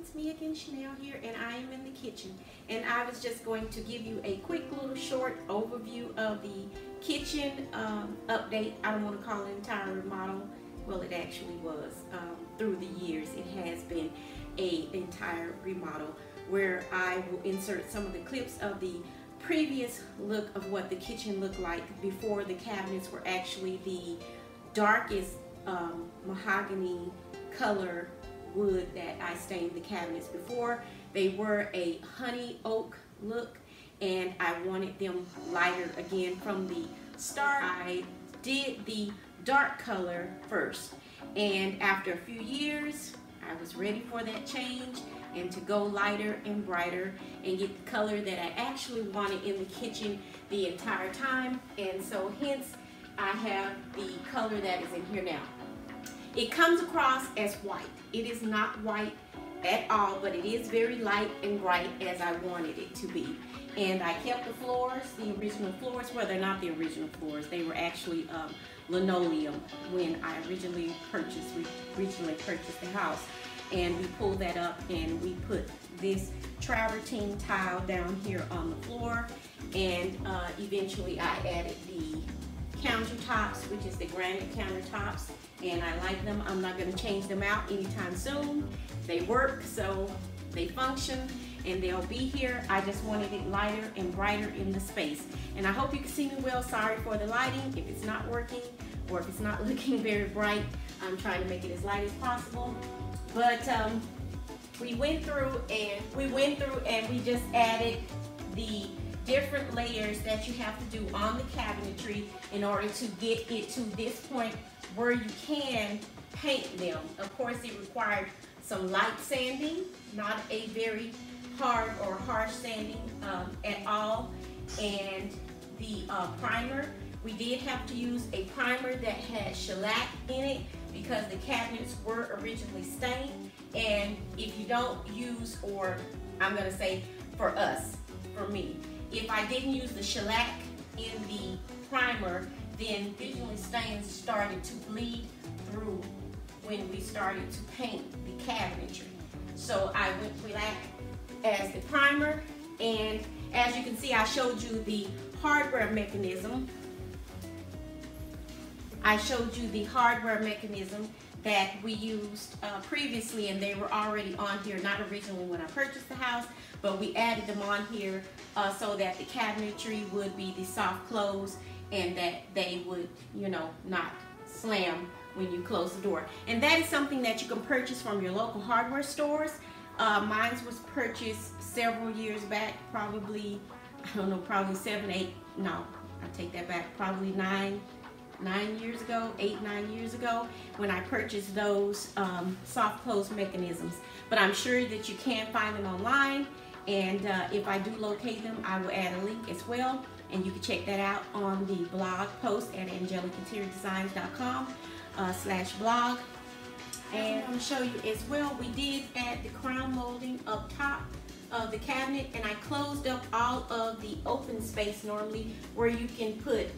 it's me again, Chanel here, and I am in the kitchen. And I was just going to give you a quick little short overview of the kitchen update. I don't want to call it an entire remodel. Well, it actually was. Through the years, it has been an entire remodel where I will insert some of the clips of the previous look of what the kitchen looked like before the cabinets were actually the darkest mahogany color wood that I stained the cabinets before. They were a honey oak look, and I wanted them lighter again from the start. I did the dark color first, and after a few years I was ready for that change and to go lighter and brighter and get the color that I actually wanted in the kitchen the entire time. And so hence I have the color that is in here now. It comes across as white. It is not white at all, but it is very light and bright as I wanted it to be. And I kept the floors, the original floors. Well, they're not the original floors. They were actually linoleum when I originally purchased the house. And we pulled that up and we put this travertine tile down here on the floor. And eventually I added the countertops, which is the granite countertops, and I like them. I'm not going to change them out anytime soon. They work, so they function, and they'll be here. I just wanted it lighter and brighter in the space. And I hope you can see me well. Sorry for the lighting if it's not working or if it's not looking very bright. I'm trying to make it as light as possible. But we went through and we just added the different layers that you have to do on the cabinetry in order to get it to this point where you can paint them. Of course, it required some light sanding, not a very hard or harsh sanding at all. And the primer, we did have to use a primer that had shellac in it because the cabinets were originally stained. And if you don't use, or I'm gonna say for us, for me, if I didn't use the shellac in the primer, then visually stains started to bleed through when we started to paint the cabinetry. So I went black as the primer, and as you can see, I showed you the hardware mechanism. That we used previously, and they were already on here, not originally when I purchased the house, but we added them on here so that the cabinetry would be the soft close and that they would, you know, not slam when you close the door. And that is something that you can purchase from your local hardware stores. Mine was purchased several years back, probably, I don't know, probably 7, 8, no, I take that back, probably 9 years ago, 8, 9 years ago, when I purchased those soft close mechanisms. But I'm sure that you can find them online, and if I do locate them, I will add a link as well, and you can check that out on the blog post at angelicinteriordesigns.com/blog. And I'm going to show you as well, we did add the crown molding up top of the cabinet, and I closed up all of the open space normally where you can put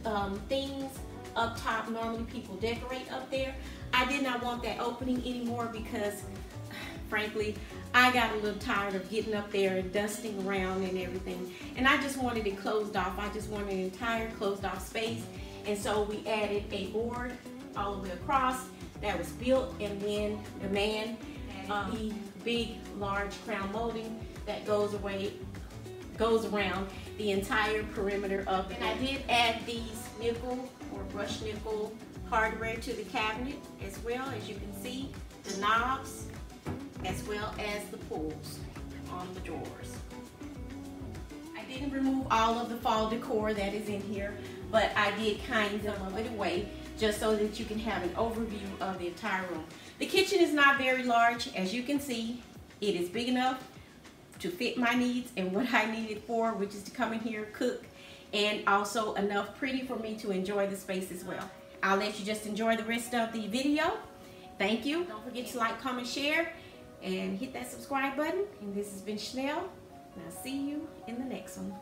things up top. Normally people decorate up there. I did not want that opening anymore because frankly I got a little tired of getting up there and dusting around and everything, and I just wanted it closed off. I just wanted an entire closed off space, and so we added a board all the way across that was built, and then the man had the big large crown molding that goes around the entire perimeter of it. And I did add these nickel or brushed nickel hardware to the cabinet as well, as you can see, the knobs as well as the pulls on the drawers. I didn't remove all of the fall decor that is in here, but I did kind of it away just so that you can have an overview of the entire room. The kitchen is not very large, as you can see. It is big enough to fit my needs and what I need it for, which is to come in here, cook, and also enough pretty for me to enjoy the space as well. I'll let you just enjoy the rest of the video. Thank you. Don't forget to like, comment, share, and hit that subscribe button. And this has been Chanel, and I'll see you in the next one.